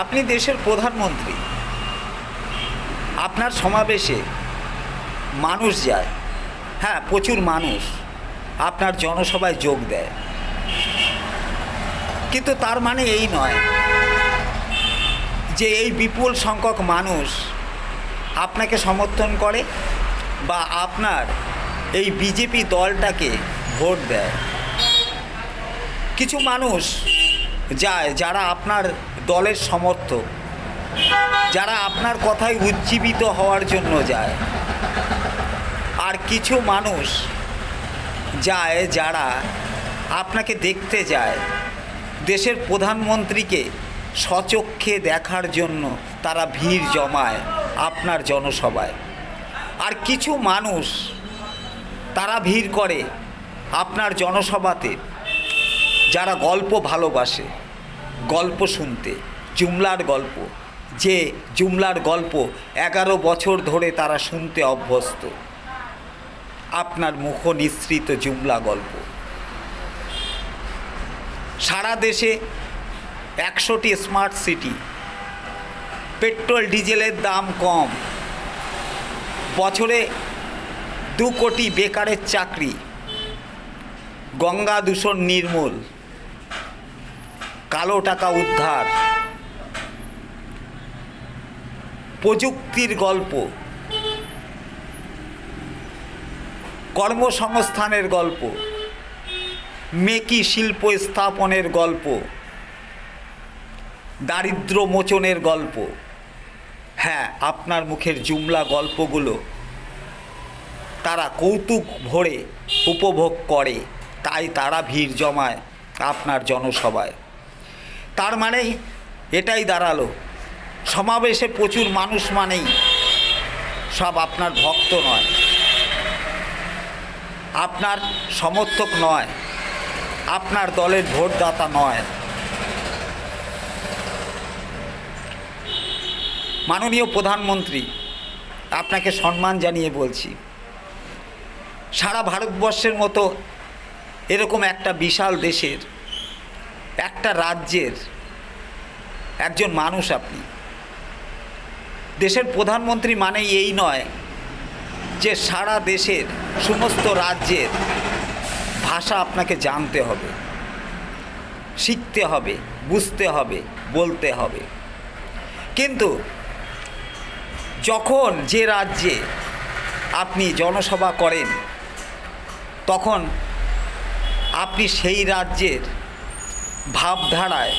আপনি দেশের প্রধানমন্ত্রী, আপনার সমাবেশে মানুষ যায়, হ্যাঁ প্রচুর মানুষ আপনার জনসভায় যোগ দেয়, কিন্তু তার মানে এই নয় যে এই বিপুল সংখ্যক মানুষ আপনাকে সমর্থন করে বা আপনার এই বিজেপি দলটাকে ভোট দেয়। কিছু মানুষ যায় যারা আপনার দলের সমর্থক, যারা আপনার কথায় উজ্জীবিত হওয়ার জন্য যায়, আর কিছু মানুষ যায় যারা আপনাকে দেখতে যায়, দেশের প্রধানমন্ত্রীকে স্বচক্ষে দেখার জন্য তারা ভিড় জমায় আপনার জনসভায়। আর কিছু মানুষ তারা ভিড় করে আপনার জনসভাতে যারা গল্প ভালোবাসে, গল্প শুনতে, জুমলার গল্প, যে জুমলার গল্প 11 বছর ধরে তারা শুনতে অভ্যস্ত, আপনার মুখ নিঃসৃত জুমলা গল্প। সারা দেশে 100টি স্মার্ট সিটি, পেট্রোল ডিজেলের দাম কম, বছরে 2 কোটি বেকারের চাকরি, গঙ্গা দূষণ নির্মূল, কালো টাকা উদ্ধার, প্রযুক্তির গল্প, কর্মসংস্থানের গল্প, মেকি শিল্প স্থাপনের গল্প, দারিদ্র্য মোচনের গল্প। হ্যাঁ, আপনার মুখের জুমলা গল্পগুলো তারা কৌতুক ভরে উপভোগ করে, তাই তারা ভিড় জমায় আপনার জনসভায়। তার মানে এটাই দাঁড়ালো, সমাবেশে প্রচুর মানুষ মানেই সব আপনার ভক্ত নয়, আপনার সমর্থক নয়, আপনার দলের ভোটদাতা নয়। মাননীয় প্রধানমন্ত্রী, আপনাকে সম্মান জানিয়ে বলছি, সারা ভারতবর্ষের মতো এরকম একটা বিশাল দেশের, একটা রাজ্যের একজন মানুষ আপনি। দেশের প্রধানমন্ত্রী মানেই এই নয় যে সারা দেশের সমস্ত রাজ্যের ভাষা আপনাকে জানতে হবে, শিখতে হবে, বুঝতে হবে, বলতে হবে। কিন্তু যখন যে রাজ্যে আপনি জনসভা করেন, তখন আপনি সেই রাজ্যের ভাবধারায়,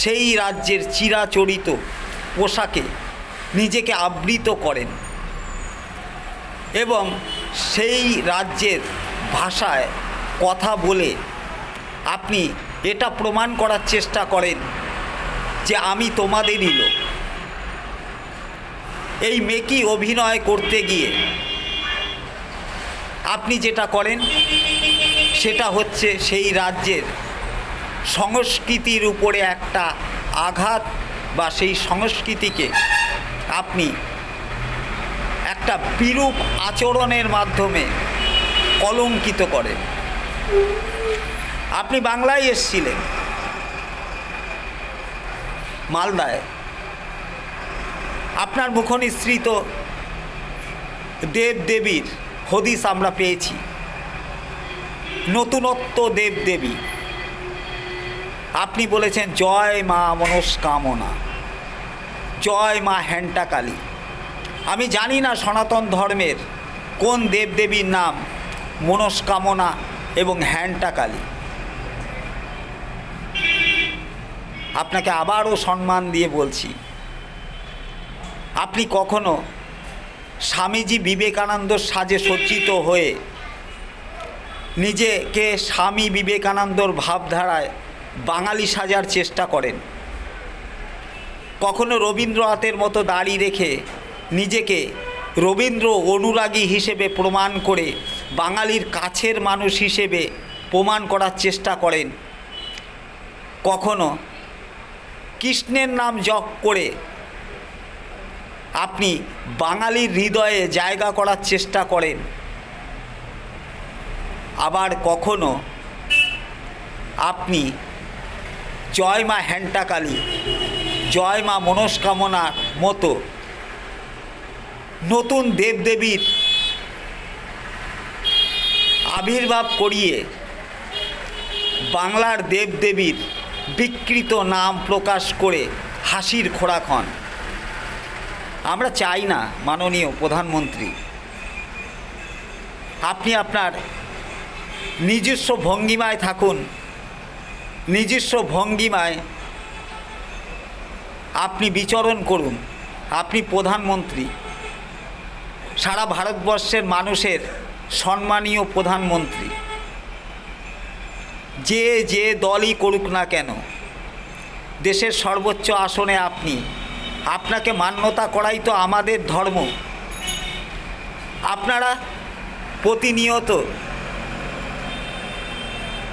সেই রাজ্যের চিরাচরিত পোশাকে নিজেকে আবৃত করেন এবং সেই রাজ্যের ভাষায় কথা বলে আপনি এটা প্রমাণ করার চেষ্টা করেন যে আমি তোমাদেরই লোক। এই মেকি অভিনয় করতে গিয়ে আপনি যেটা করেন সেটা হচ্ছে সেই রাজ্যের সংস্কৃতির উপরে একটা আঘাত, বা সেই সংস্কৃতিকে আপনি একটা বিরূপ আচরণের মাধ্যমে কলঙ্কিত করেন। আপনি বাংলায় এসেছিলেন, মালদায়, আপনার মুখনিসৃত দেবদেবীর হদিস আমরা পেয়েছি, নতুনত্ব দেবদেবী। আপনি বলেছেন জয় মা মনস্কামনা, জয় মা হ্যান্টা কালী। আমি জানি না সনাতন ধর্মের কোন দেবদেবীর নাম মনস্কামনা এবং হ্যান্টা কালী। আপনাকে আবারও সম্মান দিয়ে বলছি, আপনি কখনো স্বামীজি বিবেকানন্দর সাজে সজ্জিত হয়ে নিজেকে স্বামী বিবেকানন্দর ভাবধারায় বাঙালি সাজার চেষ্টা করেন? কখনো রবীন্দ্রনাথের মতো দাড়ি রেখে নিজেকে রবীন্দ্র অনুরাগী হিসেবে প্রমাণ করে বাঙালির কাছের মানুষ হিসেবে প্রমাণ করার চেষ্টা করেন? কখনো কৃষ্ণের নাম জপ করে আপনি বাঙালির হৃদয়ে জায়গা করার চেষ্টা করেন? আবার কখনো আপনি জয় মা হ্যান্টা কালী জয় মা মনস্কামনার মতো নতুন দেবদেবীর আবির্ভাব করিয়ে বাংলার দেবদেবীর বিকৃত নাম প্রকাশ করে হাসির খোরাক হন। আমরা চাই না মাননীয় প্রধানমন্ত্রী, আপনি আপনার নিজস্ব ভঙ্গিমায় থাকুন, নিজস্ব ভঙ্গিমায় আপনি বিচরণ করুন। আপনি প্রধানমন্ত্রী, সারা ভারতবর্ষের মানুষের সম্মানীয় প্রধানমন্ত্রী। যে দলই করুক না কেন, দেশের সর্বোচ্চ আসনে আপনাকে মান্যতা করাই তো আমাদের ধর্ম। আপনারা প্রতিনিয়ত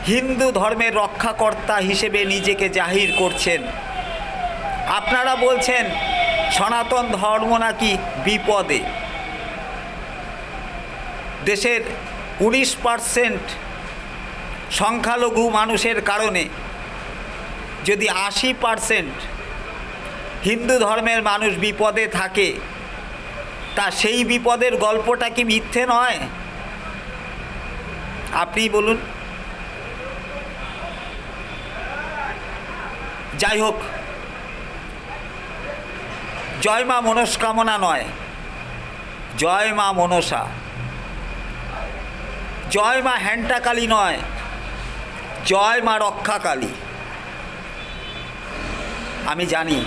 হিন্দু ধর্মের রক্ষাকর্তা হিসেবে নিজেকে জাহির করছেন। আপনারা বলছেন সনাতন ধর্ম নাকি বিপদে। দেশের 19% সংখ্যালঘু মানুষের কারণে যদি 80% হিন্দু ধর্মের মানুষ বিপদে থাকে, তা সেই বিপদের গল্পটা কি মিথ্যে নয়? আপনি বলুন। যাই হোক, জয় মা মনস্কামনা নয়, জয় মা মনসা। জয় মা হ্যান্টাকালী নয়, জয় মা রক্ষাকালী। আমি জানি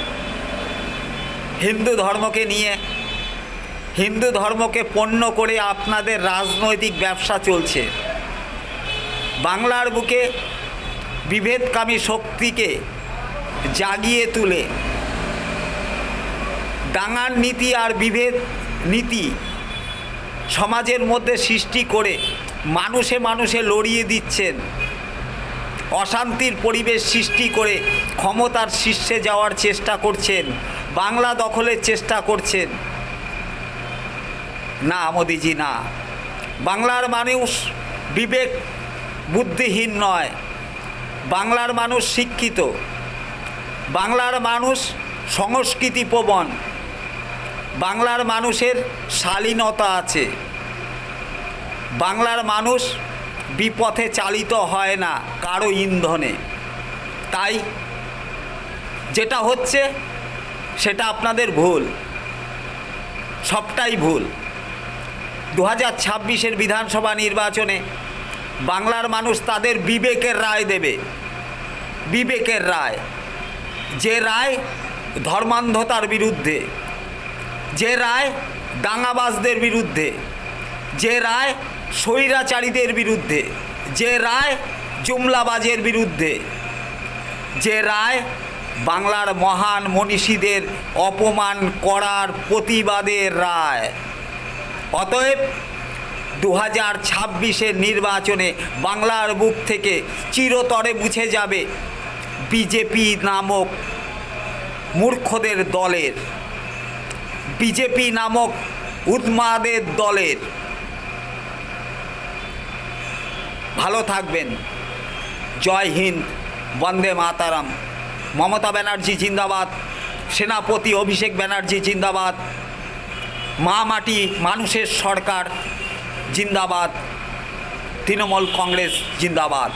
হিন্দু ধর্মকে নিয়ে, হিন্দু ধর্মকে পণ্য করে আপনাদের রাজনৈতিক ব্যবসা চলছে। বাংলার বুকে বিভেদকামী শক্তিকে জাগিয়ে তুলে দাঙ্গার নীতি আর বিভেদ নীতি সমাজের মধ্যে সৃষ্টি করে মানুষে মানুষে লড়িয়ে দিচ্ছেন। অশান্তির পরিবেশ সৃষ্টি করে ক্ষমতার শীর্ষে যাওয়ার চেষ্টা করছেন, বাংলা দখলের চেষ্টা করছেন। না মোদিজি, না। বাংলার মানুষ বিবেক বুদ্ধিহীন নয়, বাংলার মানুষ শিক্ষিত, বাংলার মানুষ সংস্কৃতিপ্রবণ, বাংলার মানুষের শালীনতা আছে। বাংলার মানুষ বিপথে চালিত হয় না কারো ইন্ধনে। তাই যেটা হচ্ছে সেটা আপনাদের ভুল, সবটাই ভুল। 2026-এর বিধানসভা নির্বাচনে বাংলার মানুষ তাদের বিবেকের রায় দেবে, বিবেকের রায়। যে রায় ধর্মান্ধতার বিরুদ্ধে, যে রায় দাঙ্গাবাজদের বিরুদ্ধে, যে রায় স্বৈরাচারীদের বিরুদ্ধে, যে রায় জুমলাবাজের বিরুদ্ধে, যে রায় বাংলার মহান মনীষীদের অপমান করার প্রতিবাদের রায়। অতএব 2026-এর নির্বাচনে বাংলার বুক থেকে চিরতরে মুছে যাবে বিজেপি নামক মূর্খদের দলের, বিজেপি নামক উন্মাদের দলের। ভালো থাকবেন। জয় হিন্দ, বন্দে মাতারাম। মমতা ব্যানার্জি জিন্দাবাদ, সেনাপতি অভিষেক ব্যানার্জি জিন্দাবাদ, মা মাটি মানুষের সরকার জিন্দাবাদ, তৃণমূল কংগ্রেস জিন্দাবাদ।